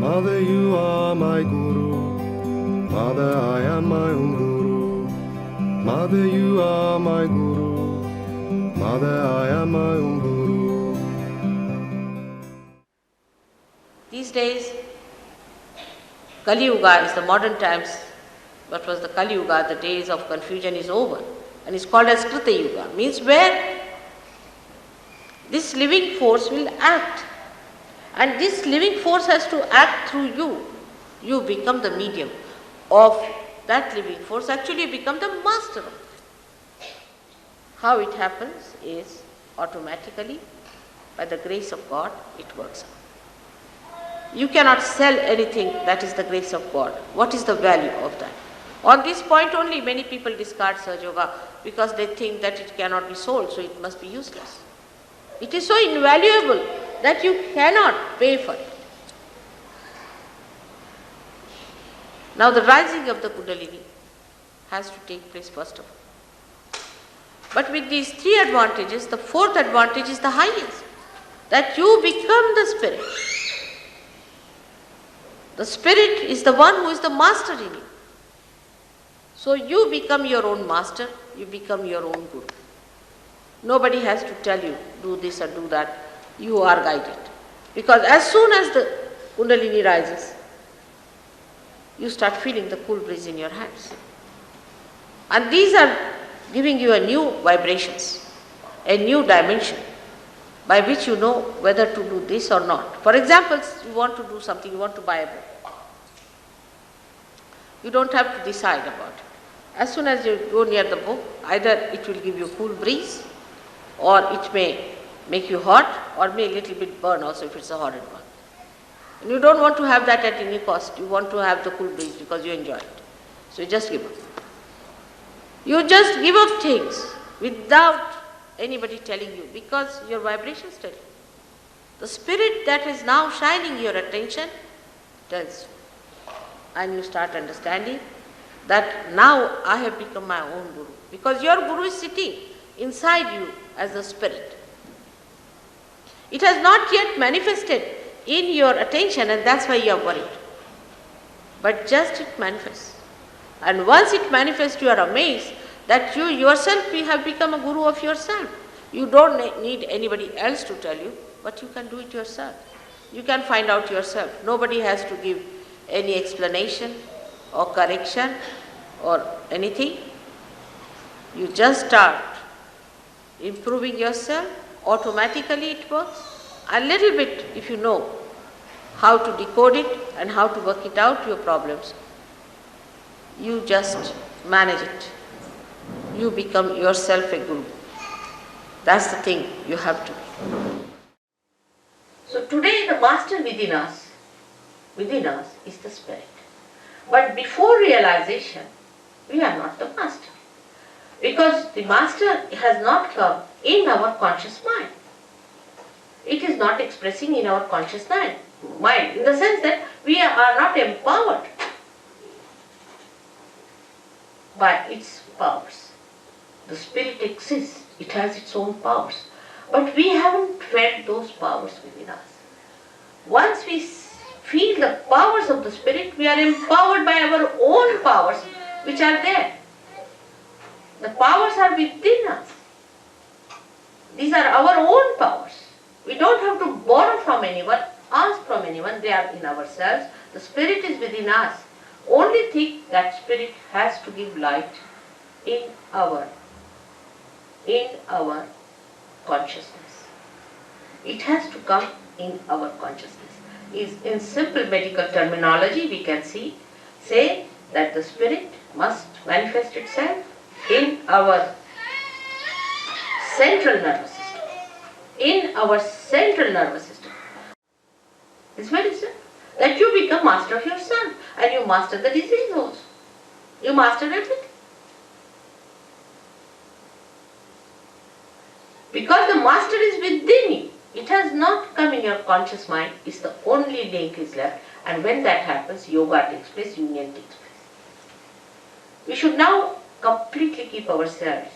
Mother, you are my guru. Mother, I am my own guru. Mother, you are my guru. Mother, I am my own guru. These days, Kali Yuga is the modern times. What was the Kali Yuga? The days of confusion is over, and it's called as Krita Yuga. Means where this living force will act, and this living force has to act through you. You become the medium of that living force. Actually, you become the master of it. How it happens is automatically, by the grace of God, it works out. You cannot sell anything that is the grace of God. What is the value of that? On this point only, many people discard Sahaja Yoga because they think that it cannot be sold, so it must be useless. It is so invaluable that you cannot pay for it. Now the rising of the Kundalini has to take place first of all. But with these three advantages, the fourth advantage is the highest, that you become the spirit. The spirit is the one who is the master in you. So you become your own master, you become your own guru. Nobody has to tell you, do this or do that. You are guided. Because as soon as the Kundalini rises, you start feeling the cool breeze in your hands. And these are giving you a new vibrations, a new dimension by which you know whether to do this or not. For example, you want to do something, you want to buy a book. You don't have to decide about it. As soon as you go near the book, either it will give you cool breeze, or it may make you hot, or may a little bit burn also if it's a horrid one. And you don't want to have that at any cost. You want to have the cool breeze because you enjoy it. So you just give up. You just give up things without anybody telling you, because your vibrations tell you. The spirit that is now shining your attention tells you. And you start understanding that now I have become my own guru. Because your guru is sitting inside you as the spirit. It has not yet manifested in your attention, and that's why you are worried. But just it manifests. And once it manifests, you are amazed that you yourself have become a guru of yourself. You don't need anybody else to tell you, but you can do it yourself. You can find out yourself. Nobody has to give any explanation or correction or anything. You just start improving yourself. Automatically it works. A little bit, if you know how to decode it and how to work it out, your problems, you just manage it. You become yourself a guru. That's the thing you have to be. So today the master within us is the spirit. But before realization, we are not the master. Because the master has not come in our conscious mind. It is not expressing in our conscious mind, in the sense that we are not empowered by its powers. The spirit exists, it has its own powers. But we haven't felt those powers within us. Once we feel the powers of the spirit, we are empowered by our own powers which are there. The powers are within us. These are our own powers. We don't have to borrow from anyone, ask from anyone, they are in ourselves. The spirit is within us. Only thing, that spirit has to give light in our consciousness. It has to come in our consciousness. In simple medical terminology, we can say that the spirit must manifest itself in our central nervous system. In our central nervous system. It's very simple. That you become master of yourself, and you master the disease also. You master everything. Because the master is within you. It has not come in your conscious mind. It's the only link is left. And when that happens, yoga takes place, union takes place. We should now completely keep ourselves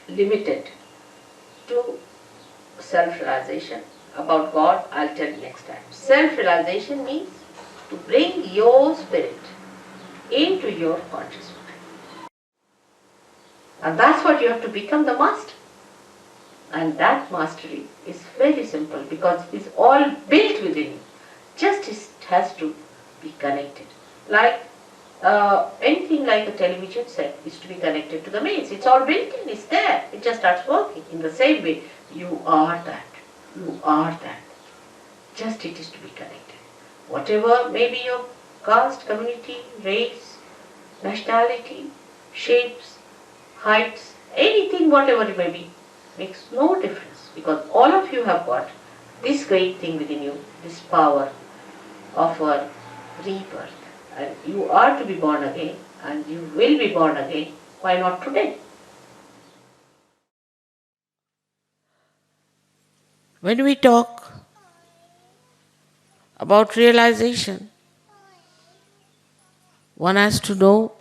limited to self-realization, about God, I'll tell you next time. Self-realization means to bring your spirit into your conscious mind. And that's what you have to become, the master. And that mastery is very simple because it's all built within you. Just it has to be connected. Like anything like a television set is to be connected to the mains. It's all built in, it's there. It just starts working. In the same way, you are that. You are that. Just it is to be connected. Whatever may be your caste, community, race, nationality, shapes, heights, anything, whatever it may be, makes no difference because all of you have got this great thing within you, this power of a rebirth. And you are to be born again and you will be born again. Why not today? When we talk about realization, one has to know,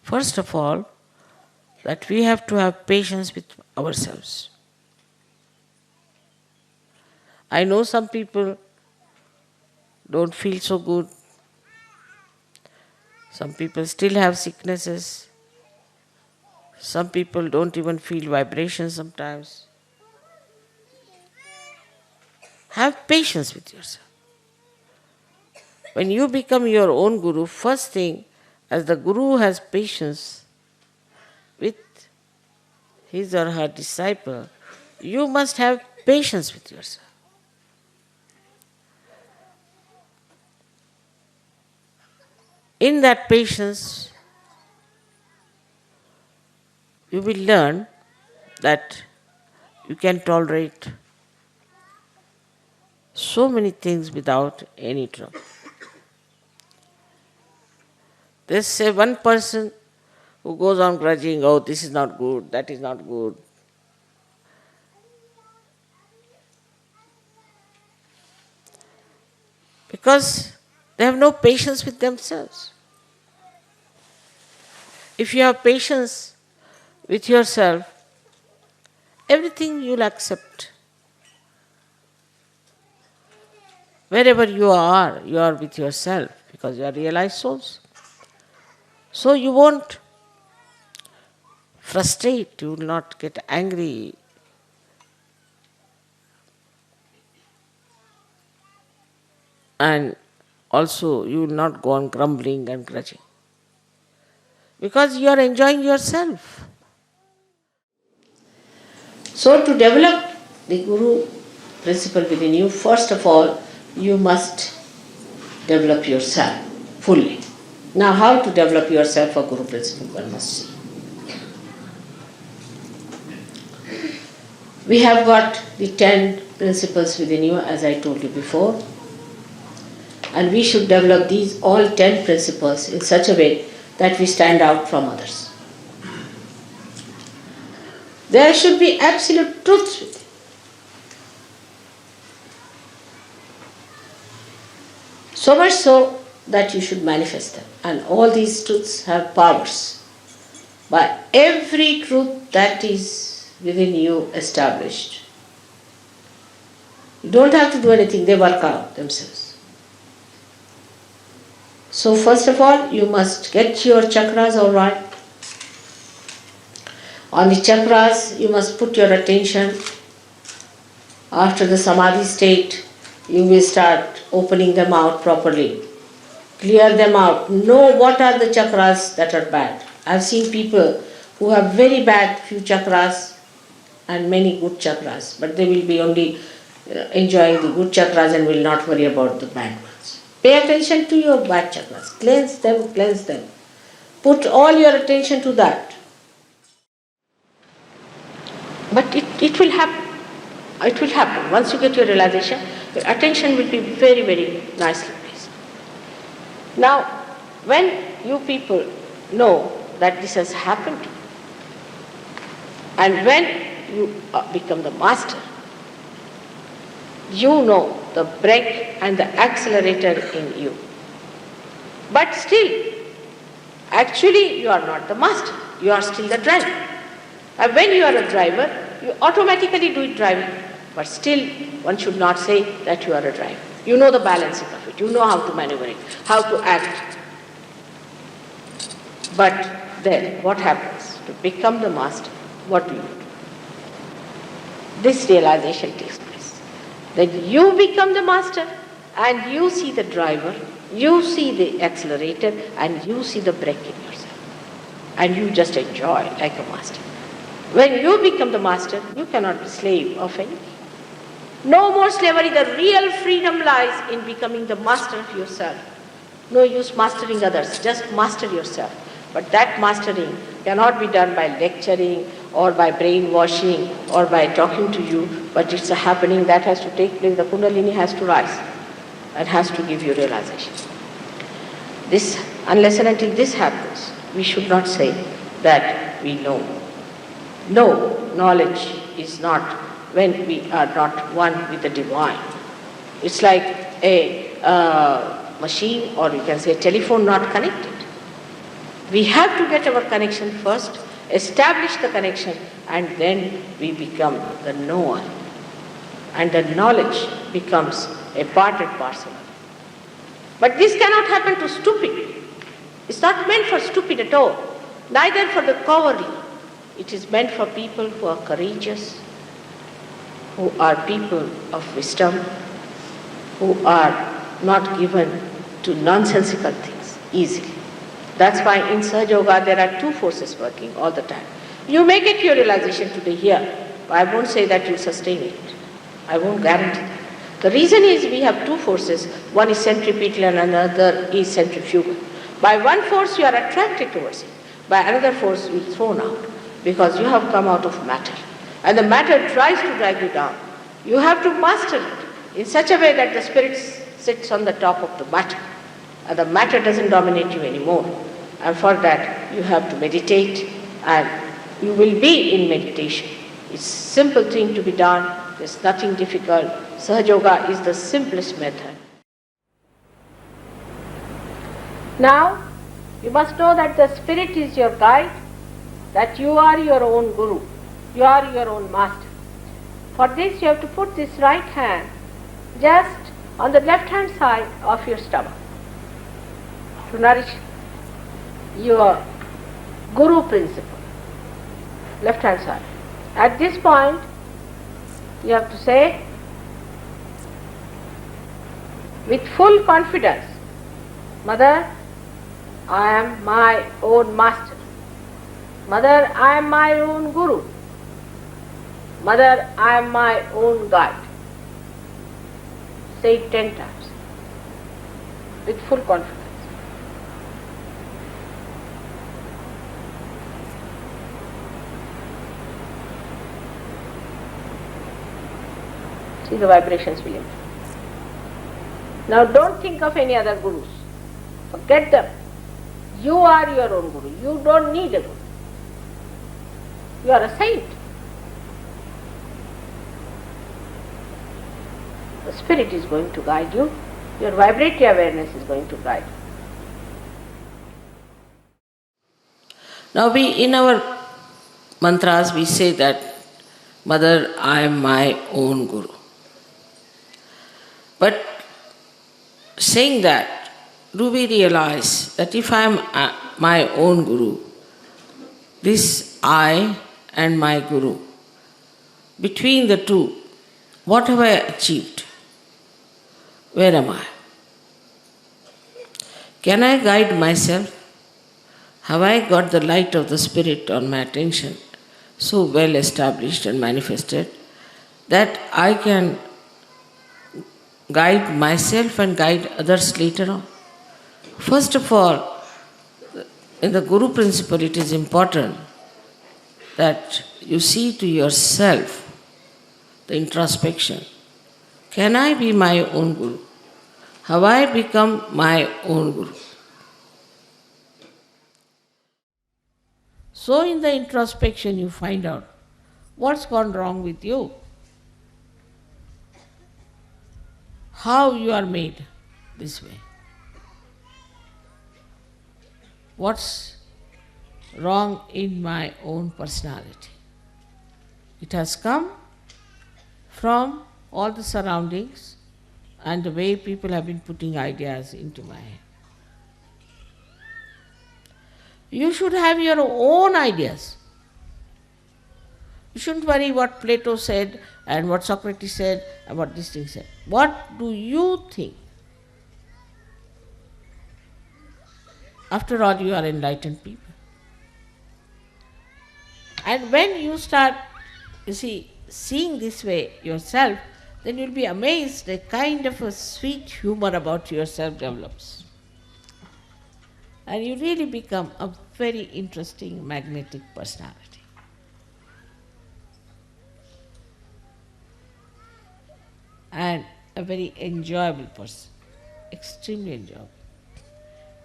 first of all, that we have to have patience with ourselves. I know some people don't feel so good. Some people still have sicknesses. Some people don't even feel vibrations sometimes. Have patience with yourself. When you become your own guru, first thing, as the guru has patience with his or her disciple, you must have patience with yourself. In that patience, you will learn that you can tolerate so many things without any trouble. There's say one person who goes on grudging, oh, this is not good, that is not good. Because they have no patience with themselves. If you have patience with yourself, everything you'll accept. Wherever you are with yourself because you are realized souls. So you won't frustrate, you will not get angry. And also you will not go on grumbling and grudging. Because you are enjoying yourself. So to develop the Guru principle within you, first of all, you must develop yourself fully. Now how to develop yourself for Guru principle, one must see. We have got the 10 principles within you, as I told you before. And we should develop these all 10 principles in such a way that we stand out from others. There should be absolute truths with it. So much so that you should manifest them. And all these truths have powers. By every truth that is within you established, you don't have to do anything, they work out themselves. So first of all, you must get your chakras all right. On the chakras, you must put your attention. After the samadhi state, you will start opening them out properly. Clear them out. Know what are the chakras that are bad. I've seen people who have very bad few chakras and many good chakras, but they will be only enjoying the good chakras and will not worry about the bad ones. Pay attention to your bad chakras. Cleanse them, cleanse them. Put all your attention to that. But it will happen. It will happen. Once you get your realization, your attention will be very, very nicely placed. Now, when you people know that this has happened to you, and when you become the master, you know the brake and the accelerator in you. But still, actually you are not the master, you are still the driver. And when you are a driver, you automatically do it driving. But still, one should not say that you are a driver. You know the balancing of it. You know how to maneuver it, how to act. But then, what happens? To become the master, what do you do? This realization takes place. That you become the master and you see the driver, you see the accelerator, and you see the brake in yourself. And you just enjoy like a master. When you become the master, you cannot be slave of anything. No more slavery. The real freedom lies in becoming the master of yourself. No use mastering others, just master yourself. But that mastering cannot be done by lecturing or by brainwashing or by talking to you, but it's a happening that has to take place. The Kundalini has to rise and has to give you realization. This, unless and until this happens, we should not say that we know. No, knowledge is not when we are not one with the divine. It's like a machine, or you can say a telephone not connected. We have to get our connection first, establish the connection, and then we become the knower. And the knowledge becomes a part and parcel. But this cannot happen to stupid. It's not meant for stupid at all, neither for the cowardly. It is meant for people who are courageous, who are people of wisdom, who are not given to nonsensical things easily. That's why in Sahaja Yoga there are two forces working all the time. You may get your realization today here, but I won't say that you'll sustain it. I won't guarantee that. The reason is we have two forces. One is centripetal and another is centrifugal. By one force you are attracted towards it. By another force you are thrown out because you have come out of matter. And the matter tries to drag you down. You have to master it in such a way that the spirit sits on the top of the matter. And the matter doesn't dominate you anymore. And for that you have to meditate, and you will be in meditation. It's a simple thing to be done. There's nothing difficult. Sahaja Yoga is the simplest method. Now, you must know that the spirit is your guide, that you are your own guru, you are your own master. For this you have to put this right hand just on the left hand side of your stomach to nourish your guru principle, left hand side. At this point you have to say with full confidence, Mother, I am my own master. Mother, I am my own guru. Mother, I am my own guide. Say it 10 times with full confidence. See, the vibrations will improve. Now don't think of any other gurus. Forget them. You are your own guru. You don't need a guru. You are a saint. The spirit is going to guide you. Your vibratory awareness is going to guide you. Now in our mantras we say that, Mother, I am my own guru. But saying that, do we realize that if I am my own guru, this I and my guru, between the two, what have I achieved? Where am I? Can I guide myself? Have I got the light of the Spirit on my attention so well established and manifested that I can guide myself and guide others later on? First of all, in the Guru principle, it is important that you see to yourself the introspection. Can I be my own Guru? Have I become my own Guru? So in the introspection you find out what's gone wrong with you, how you are made this way, what's wrong in my own personality. It has come from all the surroundings and the way people have been putting ideas into my head. You should have your own ideas. You shouldn't worry what Plato said and what Socrates said and what this thing said. What do you think? After all, you are enlightened people. And when you start, seeing this way yourself, then you'll be amazed a kind of a sweet humor about yourself develops. And you really become a very interesting, magnetic personality. And a very enjoyable person, extremely enjoyable.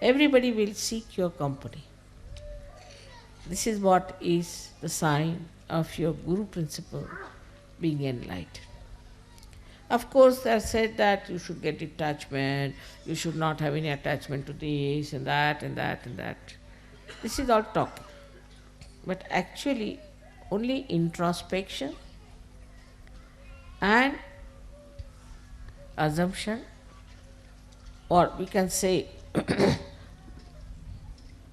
Everybody will seek your company. This is what is the sign of your Guru principle being enlightened. Of course, they said that you should get detachment, you should not have any attachment to this and that and that and that. This is all talking. But actually, only introspection and assumption, or we can say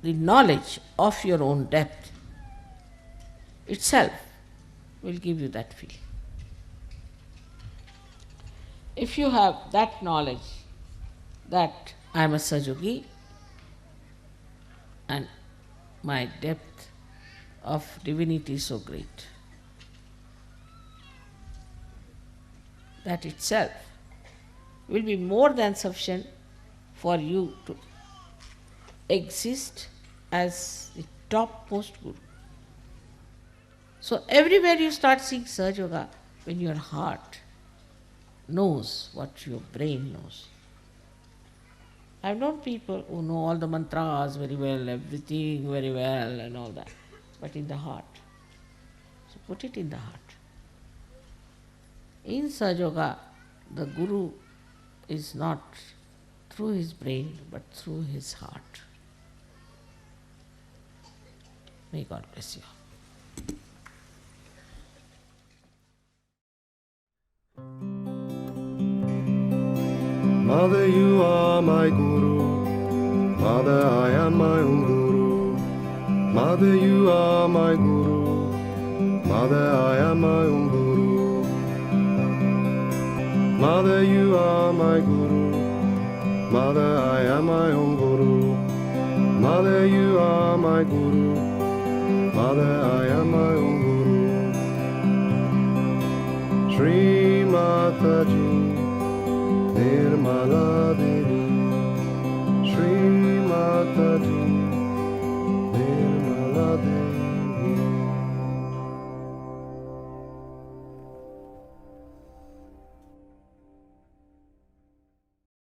the knowledge of your own depth itself will give you that feeling. If you have that knowledge that I am a Sahaja and my depth of divinity is so great, that itself will be more than sufficient for you to exist as the topmost Guru. So everywhere you start seeing Sahaja Yoga, when your heart knows what your brain knows. I have known people who know all the mantras very well, everything very well and all that, but in the heart. So put it in the heart. In Sahaja Yoga, the Guru is not through his brain, but through his heart. May God bless you. Mother, you are my Guru. Mother, I am my own Guru. Mother, you are my Guru. Mother, I am my own Guru. Mother, you are my Guru. Mother, I am my own Guru. Mother, you are my Guru. Mother, I am my own Guru. Shri Mataji Nirmala Devi, Shri Mataji Nirmala Devi.